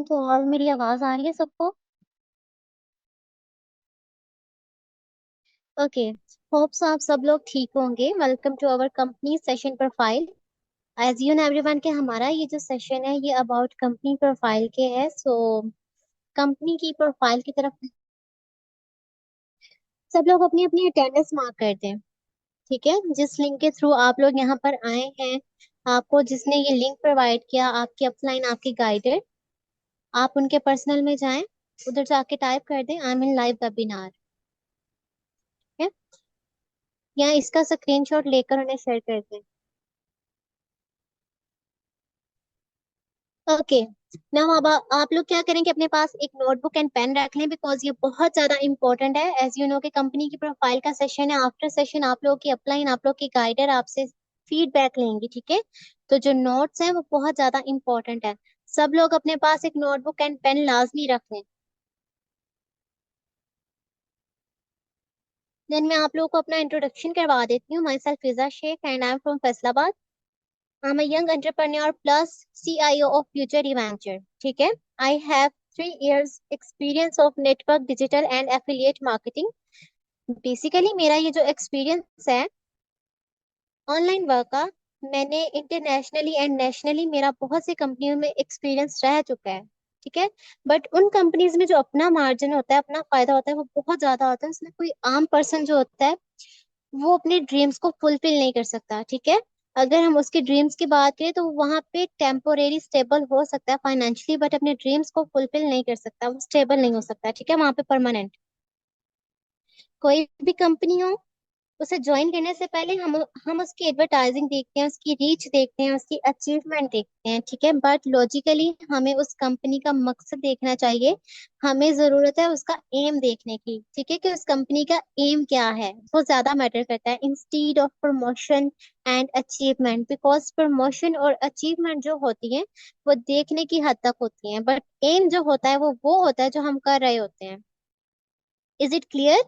तो और मेरी आवाज आ रही है सबको? ओके। होप्स आप सब लोग ठीक होंगे। Welcome to our company session profile. As you know everyone के हमारा ये जो सेशन है ये अबाउट कंपनी प्रोफाइल के है। सो कंपनी की प्रोफाइल की तरफ सब लोग अपनी अपनी अटेंडेंस मार्क करते हैं। ठीक है, जिस लिंक के थ्रू आप लोग यहाँ पर आए हैं, आपको जिसने ये लिंक प्रोवाइड किया, आपकी अपलाइन, आपकी गाइडेड, आप उनके पर्सनल में जाएं, उधर जाके टाइप कर दें I am in live webinar. या इसका स्क्रीनशॉट लेकर उन्हें शेयर कर दें। ओके। नाउ अब आप लोग क्या करें कि अपने पास एक नोटबुक एंड पेन रख लें, बिकॉज ये बहुत ज्यादा इंपॉर्टेंट है। एज यू नो कि कंपनी की प्रोफाइल का सेशन है। आफ्टर सेशन आप लोगों की अपलाइन, आप लोग की गाइडर आपसे फीडबैक लेंगी। ठीक है, तो जो नोट्स हैं वो बहुत ज्यादा इंपॉर्टेंट है। सब लोग अपने पास एक नोटबुक एंड पेन लाजमी रख लें। देन मैं आप लोगों को अपना इंट्रोडक्शन करवा देती हूँ। Myself Fiza Shaikh and I am from Faisalabad. I'm a young entrepreneur plus CIO of Future Venture. ठीक है, I have 3 years experience of network digital and affiliate marketing. Basically मेरा ये जो एक्सपीरियंस है ऑनलाइन वर्क का, मैंने इंटरनेशनली एंड नेशनली मेरा बहुत सी कंपनियों में एक्सपीरियंस रह चुका है। ठीक है, बट उन कंपनीज में जो अपना मार्जिन होता है, अपना फायदा होता है, वो बहुत ज्यादा होता है। उसमें कोई आम पर्सन जो होता है वो अपने ड्रीम्स को फुलफिल नहीं कर सकता। ठीक है, अगर हम उसके ड्रीम्स की बात करें तो वहां पे टेम्पोरेरी स्टेबल हो सकता है फाइनेंशियली, बट अपने ड्रीम्स को फुलफिल नहीं कर सकता, वो स्टेबल नहीं हो सकता। ठीक है, वहां पे परमानेंट कोई भी कंपनी हो, उसे ज्वाइन करने से पहले हम उसकी एडवर्टाइजिंग देखते हैं, उसकी रीच देखते हैं, उसकी अचीवमेंट देखते हैं। ठीक है, बट लॉजिकली हमें उस कंपनी का मकसद देखना चाहिए। हमें जरूरत है उसका एम देखने की। ठीक है, कि उस कंपनी का एम क्या है, वो ज्यादा मैटर करता है instead of promotion and achievement. Because promotion और अचीवमेंट जो होती है वो देखने की हद तक होती है, बट एम जो होता है वो होता है जो हम कर रहे होते हैं। Is it clear?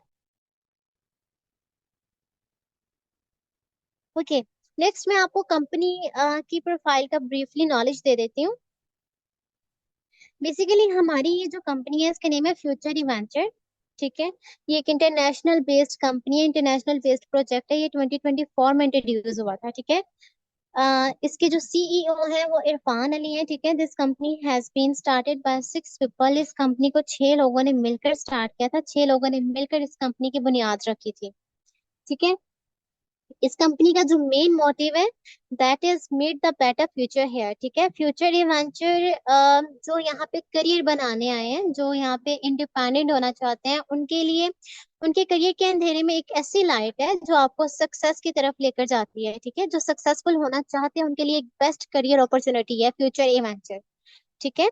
Okay. Next मैं आपको कंपनी की प्रोफाइल का ब्रीफली नॉलेज दे देती हूँ। बेसिकली हमारी ये जो कंपनी है इसका नेम है फ्यूचर इवेंचर। ठीक है, ये एक इंटरनेशनल बेस्ड कंपनी है, इंटरनेशनल बेस्ड प्रोजेक्ट है। ये 2024 में इंट्रोड्यूस हुआ था। ठीक है, इसके जो सीईओ है वो इरफान अली है। ठीक है, this company has been started by 6 people. इस कंपनी को 6 लोगों ने मिलकर स्टार्ट किया था, 6 लोगों ने मिलकर इस कंपनी की बुनियाद रखी थी। ठीक है, इस कंपनी का जो मेन मोटिव है that is made the better future here. ठीक है, फ्यूचर एडवेंचर जो यहाँ पे करियर बनाने आए हैं, जो यहाँ पे इंडिपेंडेंट होना चाहते हैं, उनके लिए उनके करियर के अंधेरे में एक ऐसी लाइट है जो आपको सक्सेस की तरफ लेकर जाती है। ठीक है, जो सक्सेसफुल होना चाहते हैं उनके लिए एक बेस्ट करियर अपॉर्चुनिटी है फ्यूचर एडवेंचर। ठीक है,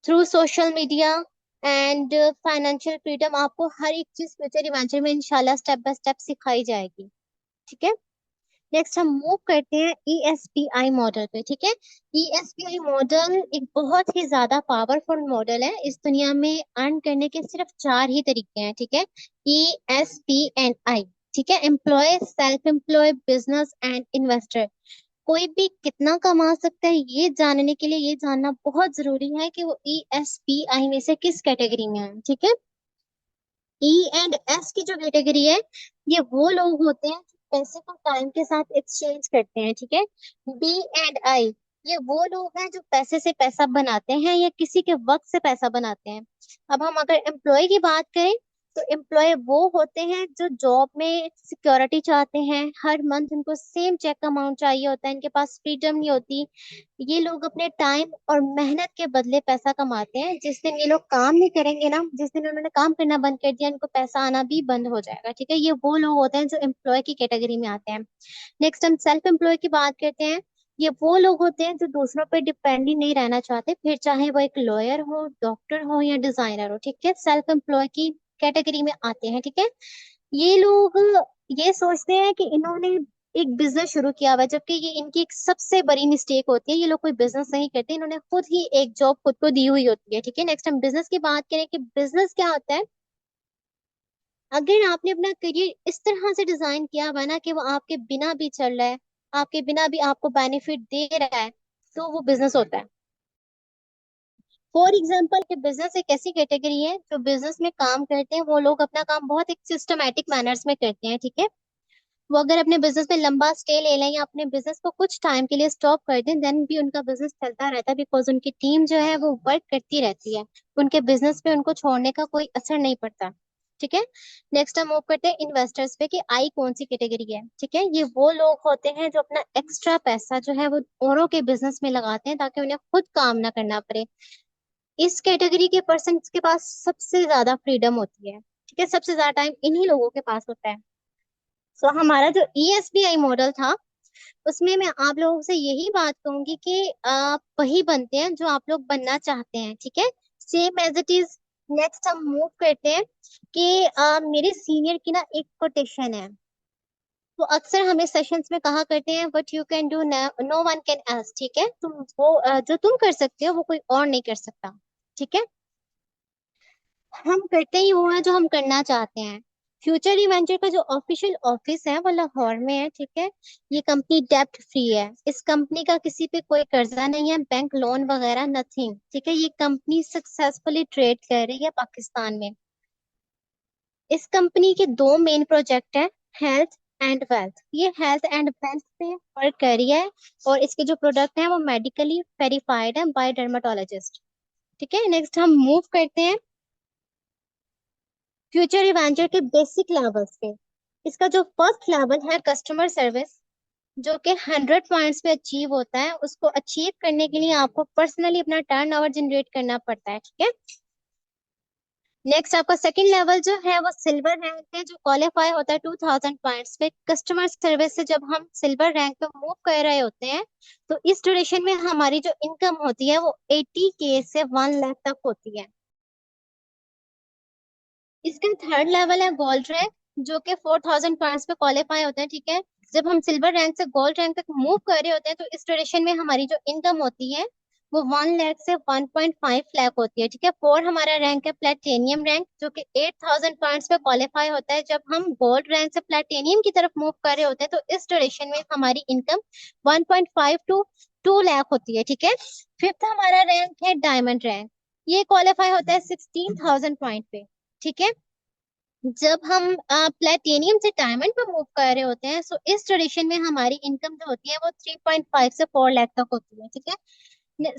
through social media and financial freedom आपको हर एक चीज फ्यूचर एडवेंचर में इंशाल्लाह स्टेप बाय स्टेप सिखाई जाएगी। ठीक है, नेक्स्ट हम मूव करते हैं ईएसपीआई मॉडल पे। ठीक है, ईएसपीआई मॉडल एक बहुत ही ज्यादा पावरफुल मॉडल है। इस दुनिया में अर्न करने के सिर्फ 4 ही तरीके हैं। ठीक है, ESPNI। ठीक है, employ, self employ, business and investor. कोई भी कितना कमा सकता है ये जानने के लिए ये जानना बहुत जरूरी है कि वो ESPI में से किस कैटेगरी में है। ठीक है, E एंड S की जो कैटेगरी है ये वो लोग होते हैं जो पैसे को टाइम के साथ एक्सचेंज करते हैं। ठीक है, B एंड I ये वो लोग हैं जो पैसे से पैसा बनाते हैं या किसी के वक्त से पैसा बनाते हैं। अब हम अगर एम्प्लॉय की बात करें तो एम्प्लॉय वो होते हैं जो जॉब में सिक्योरिटी चाहते हैं, हर मंथ उनको सेम चेक अमाउंट चाहिए होता है, इनके पास फ्रीडम नहीं होती। ये लोग अपने टाइम और मेहनत के बदले पैसा कमाते हैं। जिस दिन ये लोग काम नहीं करेंगे ना, जिस दिन उन्होंने काम करना बंद कर दिया, इनको पैसा आना भी बंद हो जाएगा। ठीक है, ये वो लोग होते हैं जो एम्प्लॉय की कैटेगरी में आते हैं। नेक्स्ट हम सेल्फ एम्प्लॉय की बात करते हैं। ये वो लोग होते हैं जो दूसरों पर डिपेंडेंट नहीं रहना चाहते, फिर चाहे वो एक लॉयर हो, डॉक्टर हो या डिजाइनर हो। ठीक है, सेल्फ एम्प्लॉय की कैटेगरी में आते हैं। ठीक है, ये लोग ये सोचते हैं कि इन्होंने एक बिजनेस शुरू किया हुआ है, जबकि ये इनकी एक सबसे बड़ी मिस्टेक होती है। ये लोग कोई बिजनेस नहीं करते, इन्होंने खुद ही एक जॉब खुद को दी हुई होती है। ठीक है, नेक्स्ट हम बिजनेस की बात करें कि बिजनेस क्या होता है। अगर आपने अपना करियर इस तरह से डिजाइन किया हुआ है ना कि वो आपके बिना भी चल रहा है, आपके बिना भी आपको बेनिफिट दे रहा है, तो वो बिजनेस होता है। फॉर एग्जाम्पल कि बिजनेस एक ऐसी कैटेगरी है जो बिजनेस में काम करते हैं, वो लोग अपना काम बहुत एक सिस्टमेटिक मैनर्स में करते हैं, ठीक है। वो अगर अपने बिजनेस में लंबा स्टे ले लें या अपने बिजनेस को कुछ टाइम के लिए स्टॉप कर दें, देन भी उनका बिजनेस चलता रहता है, बिकॉज उनकी टीम जो है वो वर्क करती रहती है। उनके बिजनेस पे उनको छोड़ने का कोई असर नहीं पड़ता, ठीक है। नेक्स्ट हम मूव करते हैं इन्वेस्टर्स पे कि आई कौन सी कैटेगरी है, ठीक है। ये वो लोग होते हैं जो अपना एक्स्ट्रा पैसा जो है वो औरों के बिजनेस में लगाते हैं ताकि उन्हें खुद काम ना करना पड़े। इस कैटेगरी के पर्सन के पास सबसे ज्यादा फ्रीडम होती है, ठीक है। सबसे ज्यादा टाइम इन्हीं लोगों के पास होता है। सो हमारा जो ESBI मॉडल था, उसमें मैं आप लोगों से यही बात कहूंगी कि आप वही बनते हैं जो आप लोग बनना चाहते हैं, ठीक है। Same as it is. Next हम मूव करते हैं कि मेरे सीनियर की ना एक कोटेशन है। तो अक्सर हमें सेशंस में कहा करते हैं, what you can do no one can else, ठीक है। तुम वो जो तुम कर सकते हो वो कोई और नहीं कर सकता, ठीक है। हम करते ही वो है जो हम करना चाहते हैं। फ्यूचर इवेंचर का जो ऑफिशियल ऑफिस है वो लाहौर में है, ठीक है। ये कंपनी डेब्ट फ्री है। इस कंपनी का किसी पे कोई कर्जा नहीं है, बैंक लोन वगैरह नथिंग, ठीक है। ये कंपनी सक्सेसफुली ट्रेड कर रही है पाकिस्तान में। इस कंपनी के दो मेन प्रोजेक्ट है, हेल्थ एंड वेल्थ। ये हेल्थ एंड वेल्थ पे वर्क कर रही है, और इसके जो प्रोडक्ट है वो मेडिकली वेरीफाइड है बाय डर्माटोलॉजिस्ट, ठीक है। नेक्स्ट हम मूव करते हैं फ्यूचर इवेंचर के बेसिक लेवल्स पे। इसका जो फर्स्ट लेवल है कस्टमर सर्विस, जो कि 100 पॉइंट्स पे अचीव होता है। उसको अचीव करने के लिए आपको पर्सनली अपना टर्नओवर जनरेट करना पड़ता है, ठीक है। नेक्स्ट आपका सेकंड लेवल जो है वो सिल्वर रैंक है, जो क्वालिफाई होता है 2000 पॉइंट्स पे। कस्टमर सर्विस से जब हम सिल्वर रैंक पे मूव कर रहे होते हैं, तो इस ड्यूरेशन में हमारी जो इनकम होती है वो 80K से 1 लाख तक होती है। इसका थर्ड लेवल है गोल्ड रैंक, जो कि 4000 पॉइंट्स पे क्वालिफाई होता है, ठीक है। जब हम सिल्वर रैंक से गोल्ड रैंक तक मूव कर रहे होते हैं, तो इस ड्यूरेशन में हमारी जो इनकम होती है वो 1 लाख से 1.5 लाख होती है, ठीक है। फोर हमारा रैंक है प्लेटिनियम रैंक, जो कि 8000 पॉइंट्स पे क्वालिफाई होता है। जब हम गोल्ड रैंक से प्लेटिनियम की तरफ मूव कर रहे होते हैं, तो इस ड्यूरेशन में हमारी इनकम 1.5 टू 2 लाख होती है, ठीक है। फिफ्थ हमारा रैंक है डायमंड रैंक। ये क्वालिफाई होता है 16,000 पॉइंट पे, ठीक है। जब हम प्लेटिनियम से डायमंड पर मूव कर रहे होते हैं, सो इस ट्रेडिशन में हमारी इनकम जो होती है वो 3.5 से 4 लाख तक होती है, ठीक है।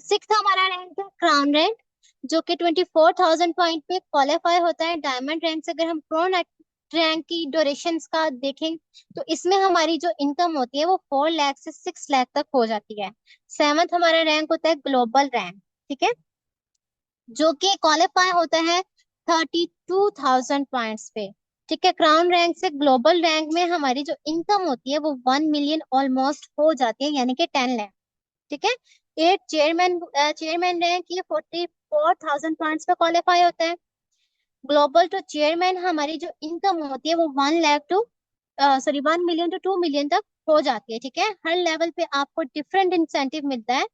सिक्स हमारा रैंक है क्राउन रैंक, जो कि 24,000 पॉइंट पे क्वालिफाई होता है डायमंड रैंक से। अगर हम प्रो रैंक की ड्यूरेशन का देखें, तो इसमें हमारी जो इनकम होती है वो 4 लाख से 6 लाख तक हो जाती है। सेवंथ हमारा रैंक होता है ग्लोबल रैंक, ठीक है, जो कि क्वालिफाई होता है 32,000 पॉइंट्स पे, ठीक है। क्राउन रैंक से ग्लोबल रैंक में हमारी जो इनकम होती है वो 1 मिलियन ऑलमोस्ट हो जाती है, यानी कि 10 लाख, ठीक है। एट चेयरमैन चेयरमैन रैंक ये 44,000 पॉइंट्स पे क्वालिफाई होता है। ग्लोबल टू चेयरमैन हमारी जो इनकम होती है वो 1 lakh to 1 million to 2 million तक हो जाती है, ठीक है। हर लेवल पे आपको डिफरेंट इंसेंटिव मिलता है।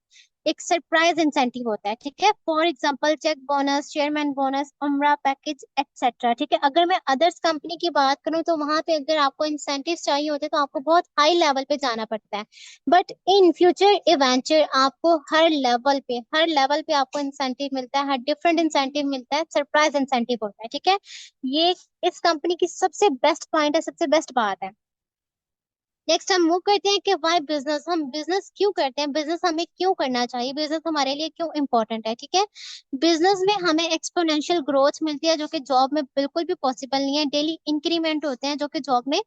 एक सरप्राइज इंसेंटिव होता है, ठीक है। For example check bonus, chairman bonus, Umrah package etcetera, ठीक है। अगर मैं अदर्स कंपनी की बात करूं, तो वहां पे अगर आपको इंसेंटिव चाहिए होते हैं तो आपको बहुत हाई लेवल पे जाना पड़ता है। बट इन फ्यूचर इवेंचर आपको हर लेवल पे आपको इंसेंटिव मिलता है, हर डिफरेंट इंसेंटिव मिलता है, सरप्राइज इंसेंटिव होता है, ठीक है। ये इस कंपनी की सबसे बेस्ट पॉइंट है, सबसे बेस्ट बात है। नेक्स्ट हम मूव करते हैं कि वाई बिजनेस, हम बिजनेस क्यों करते हैं, बिजनेस हमें क्यों करना चाहिए, बिजनेस हमारे लिए क्यों इंपॉर्टेंट है, ठीक है। बिजनेस में हमें एक्सपोनेंशियल ग्रोथ मिलती है, जो कि जॉब में बिल्कुल भी पॉसिबल नहीं है। डेली इंक्रीमेंट होते हैं जो कि जॉब में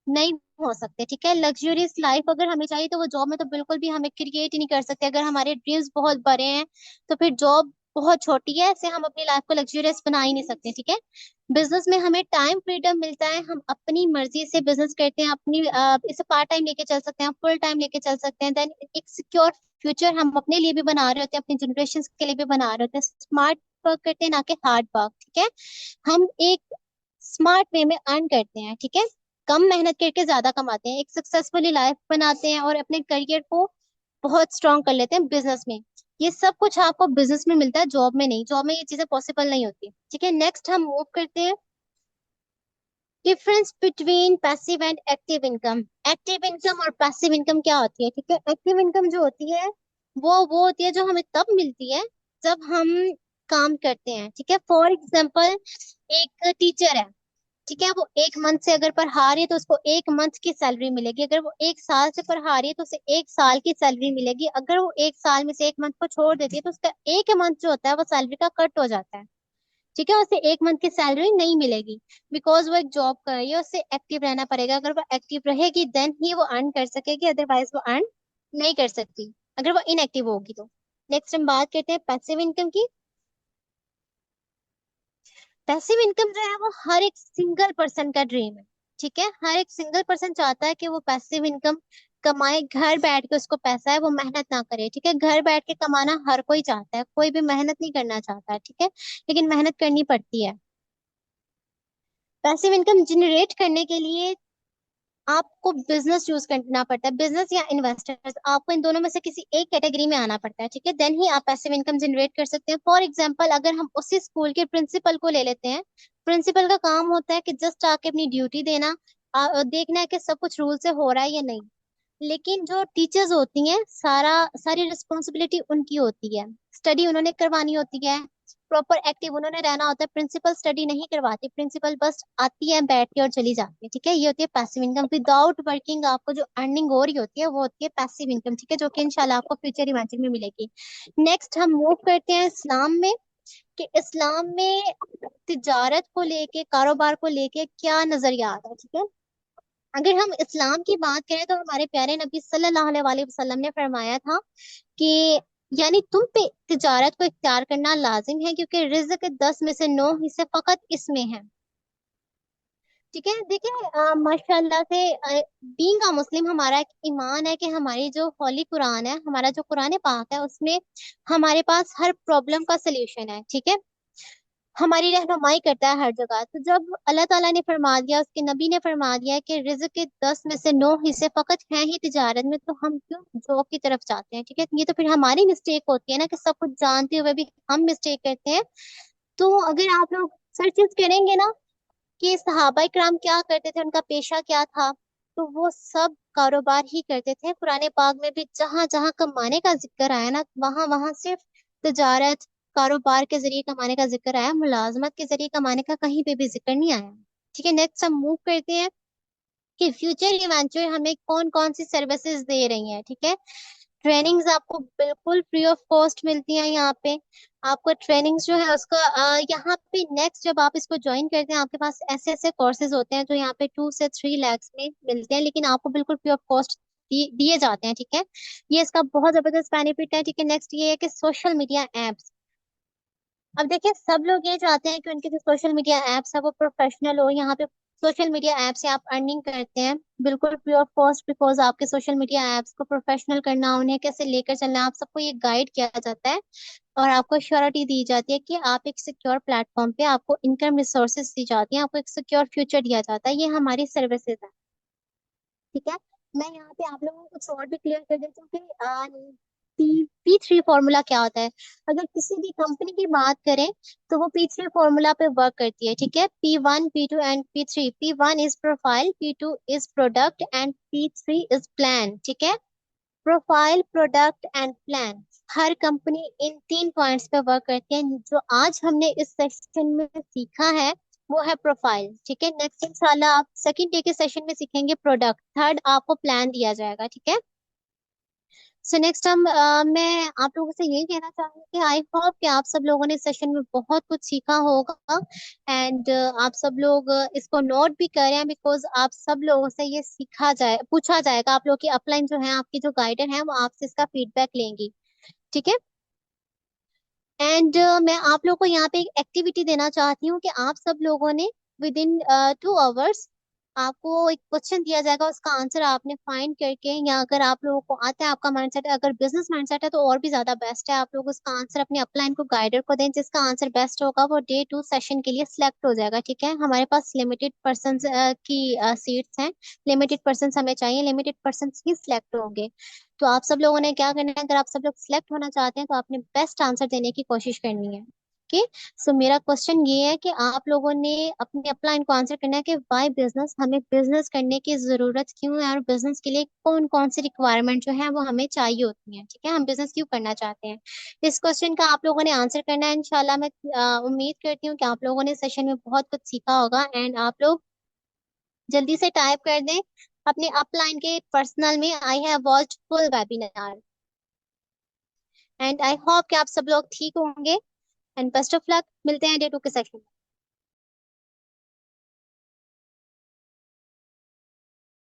नहीं हो सकते, ठीक है। लग्जरियस लाइफ अगर हमें चाहिए तो वो जॉब में तो बिल्कुल भी हमें क्रिएट ही नहीं कर सकते। अगर हमारे ड्रीम्स बहुत बड़े हैं तो फिर जॉब बहुत छोटी है, ऐसे हम अपनी लाइफ को लग्जरियस बना ही नहीं सकते, ठीक है। बिजनेस में हमें टाइम फ्रीडम मिलता है, हम अपनी मर्जी से बिजनेस करते हैं। अपनी इसे पार्ट टाइम लेके चल सकते हैं, फुल टाइम लेके चल सकते हैं। देन एक सिक्योर फ्यूचर हम अपने लिए भी बना रहे होते हैं, अपनी जनरेशन के लिए भी बना रहे होते हैं। स्मार्ट वर्क करते हैं, ना कि हार्ड वर्क, ठीक है। हम एक स्मार्ट वे में अर्न करते हैं, ठीक है। कम मेहनत करके ज्यादा कमाते हैं, एक सक्सेसफुली लाइफ बनाते हैं और अपने करियर को बहुत स्ट्रांग कर लेते हैं बिजनेस में। ये सब कुछ आपको बिजनेस में मिलता है, जॉब में नहीं। जॉब में ये चीजें पॉसिबल नहीं होती, ठीक है। नेक्स्ट हम मूव करते हैं difference between passive and active income. Active income और पैसिव इनकम क्या होती है, ठीक है। एक्टिव इनकम जो होती है वो होती है जो हमें तब मिलती है जब हम काम करते हैं, ठीक है। फॉर एग्जाम्पल, एक टीचर है, ठीक है, वो एक मंथ से अगर पढ़ा रही है तो उसको एक मंथ की सैलरी मिलेगी। अगर वो एक साल से पढ़ा रही है तो उसे एक साल की सैलरी मिलेगी। अगर वो एक साल में से एक मंथ को छोड़ देती है तो उसका एक मंथ जो होता है वो सैलरी का कट हो जाता है, ठीक है। उसे एक मंथ की सैलरी नहीं मिलेगी, बिकॉज वो एक जॉब कर रही है, उसे एक्टिव रहना पड़ेगा। अगर वो एक्टिव रहेगी देन ही वो अर्न कर सकेगी, अदरवाइज वो अर्न नहीं कर सकती अगर वो इनएक्टिव होगी तो। नेक्स्ट हम बात करते हैं पैसिव इनकम की। पैसिव इनकम जो है वो हर एक सिंगल पर्सन का ड्रीम है, ठीक है। हर एक सिंगल पर्सन चाहता है कि वो पैसिव इनकम कमाए, घर बैठ के उसको पैसा है, वो मेहनत ना करे, ठीक है। घर बैठ के कमाना हर कोई चाहता है, कोई भी मेहनत नहीं करना चाहता है, ठीक है, लेकिन मेहनत करनी पड़ती है। पैसिव इनकम जनरेट करने के लिए आपको बिजनेस चूज करना पड़ता है, बिजनेस या इन्वेस्टर्स, आपको इन दोनों में से किसी एक कैटेगरी में आना पड़ता है, ठीक है, देन ही आप पैसिव इनकम जनरेट कर सकते हैं। फॉर एग्जांपल, अगर हम उसी स्कूल के प्रिंसिपल को ले लेते हैं, प्रिंसिपल का काम होता है कि जस्ट आके अपनी ड्यूटी देना, देखना है कि सब कुछ रूल से हो रहा है या नहीं। लेकिन जो टीचर्स होती हैं, सारी रिस्पॉन्सिबिलिटी उनकी होती है, स्टडी उन्होंने करवानी होती है, प्रॉपर एक्टिव उन्होंने रहना होता है। प्रिंसिपल स्टडी नहीं करवाती, प्रिंसिपल बस आती है, बैठती है और चली जाती है, ठीक है। ये होती है पैसिव इनकम। विदाउट वर्किंग आपको जो अर्निंग हो रही होती है वो होती है पैसिव इनकम, ठीक है, जो कि इंशाल्लाह आपको फ्यूचर इवेंचर में मिलेगी। नेक्स्ट हम मूव करते हैं इस्लाम में, कि इस्लाम में तिजारत को लेके, कारोबार को लेके क्या नजरिया आता है, ठीक है। अगर हम इस्लाम की बात करें तो हमारे प्यारे नबी सल्लल्लाहु अलैहि वसल्लम ने फरमाया था कि यानी तुम पे तिजारत को इख्तियार करना लाजिम है, क्योंकि रिज्क के 10 में से 9 हिस्से फकत इसमें है, ठीक है। देखिए माशाल्लाह से बीइंग अ मुस्लिम हमारा एक ईमान है कि हमारी जो होली कुरान है, हमारा जो कुरान पाक है, उसमें हमारे पास हर प्रॉब्लम का सलूशन है, ठीक है। हमारी रहनुमाई करता है हर जगह। तो जब अल्लाह ताला ने फरमा दिया, उसके नबी ने फरमा दिया कि रिज्क के 10 में से 9 हिस्से फकत हैं ही तिजारत में, तो हम क्यों जॉब की तरफ जाते हैं, ठीक है। ये तो फिर हमारी मिस्टेक होती है ना, कि सब कुछ जानते हुए भी हम मिस्टेक करते हैं। तो अगर आप लोग सर्चेस करेंगे ना कि सहाबा इकराम क्या करते थे, उनका पेशा क्या था, तो वो सब कारोबार ही करते थे। कुरान पाक में भी जहां जहां कमाने का जिक्र आया ना, वहां वहां सिर्फ तजारत, कारोबार के जरिए कमाने का जिक्र आया, मुलाजमत के जरिए कमाने का कहीं पे भी जिक्र नहीं आया, ठीक है। नेक्स्ट हम मूव करते हैं कि फ्यूचर इवेंचर हमें कौन कौन सी सर्विसेज दे रही हैं, ठीक है। ट्रेनिंग्स आपको बिल्कुल फ्री ऑफ कॉस्ट मिलती हैं यहाँ पे। आपको ट्रेनिंग्स जो है उसका यहाँ पे नेक्स्ट जब आप इसको ज्वाइन करते हैं, आपके पास ऐसे ऐसे कोर्सेज होते हैं जो यहाँ पे 2 से 3 लाख में मिलते हैं, लेकिन आपको बिल्कुल फ्री ऑफ कॉस्ट दिए जाते हैं, ठीक है। ये इसका बहुत जबरदस्त बेनिफिट है, ठीक है। नेक्स्ट ये है कि सोशल मीडिया एप्स। अब देखिए सब लोग ये चाहते हैं कि उनके जो सोशल मीडिया एप्स है वो प्रोफेशनल हो। यहाँ पे सोशल मीडिया ऐप से आप अर्निंग करते हैं बिल्कुल फ्री ऑफ कॉस्ट, बिकॉज आपके सोशल मीडिया एप्स को प्रोफेशनल करना, उन्हें कैसे लेकर चलना है, आप सबको ये गाइड किया जाता है। और आपको श्योरिटी दी जाती है कि आप एक सिक्योर प्लेटफॉर्म पे, आपको इनकम रिसोर्सेज दी जाती हैं, आपको एक सिक्योर फ्यूचर दिया जाता है। ये हमारी सर्विसेज है, ठीक है। मैं यहाँ पे आप लोगों को कुछ और भी क्लियर कर देती हूँ कि P3 फॉर्मूला क्या होता है। अगर किसी भी कंपनी की बात करें तो वो P3 फॉर्मूला पे वर्क करती है, ठीक है। P1, P2 and P3। P1 is profile, P2 is product and P3 is plan, ठीक है। Profile, product and plan, her company in 3 points पे वर्क करती है। जो आज हमने इस सेशन में सीखा है वो है प्रोफाइल, ठीक है। नेक्स्ट इंशाल्लाह आप सेकंड डे के सेशन में सीखेंगे प्रोडक्ट, थर्ड आपको प्लान दिया जाएगा, ठीक है। सो नेक्स्ट मैं आप लोगों से यही कहना चाहूंगी कि आई होप कि आप सब लोगों ने सेशन में बहुत कुछ सीखा होगा, एंड आप सब लोग इसको नोट भी करें, बिकॉज आप सब लोगों से ये सीखा जाए, पूछा जाएगा। आप लोग की अपलाइन जो है, आपकी जो गाइडर है, वो आपसे इसका फीडबैक लेंगी, ठीक है। एंड मैं आप लोगों को यहाँ पे एक एक्टिविटी देना चाहती हूँ कि आप सब लोगों ने विद इन 2 आवर्स आपको एक क्वेश्चन दिया जाएगा, उसका आंसर आपने फाइंड करके, या अगर आप लोगों को आता है, आपका माइंडसेट अगर बिजनेस माइंडसेट है तो और भी ज्यादा बेस्ट है, आप लोग उसका आंसर अपने अपलाइन को, गाइडर को दें। जिसका आंसर बेस्ट होगा वो डे 2 सेशन के लिए सिलेक्ट हो जाएगा, ठीक है। हमारे पास लिमिटेड पर्सन की सीट्स हैं, लिमिटेड पर्सन हमें चाहिए, लिमिटेड पर्सन ही सिलेक्ट होंगे। तो आप सब लोगों ने क्या करना है, अगर आप सब लोग सिलेक्ट होना चाहते हैं तो आपने बेस्ट आंसर देने की कोशिश करनी है, ओके। सो मेरा क्वेश्चन ये है कि आप लोगों ने अपने अपलाइन को आंसर करना है कि वाई बिजनेस, हमें बिजनेस करने की जरूरत क्यों है और बिजनेस के लिए कौन कौन सी रिक्वायरमेंट जो है वो हमें चाहिए होती है, ठीक है, हम बिजनेस क्यों करना चाहते हैं। इस क्वेश्चन का आप लोगों ने आंसर करना है इंशाल्लाह। मैं उम्मीद करती हूँ कि आप लोगों ने सेशन में बहुत कुछ सीखा होगा एंड आप लोग जल्दी से टाइप कर दें अपने अपलाइन के पर्सनल में, I have watched full webinar and I hope कि आप सब लोग ठीक होंगे एंड बेस्ट ऑफ लक। मिलते हैं डे 2 के सेशन में।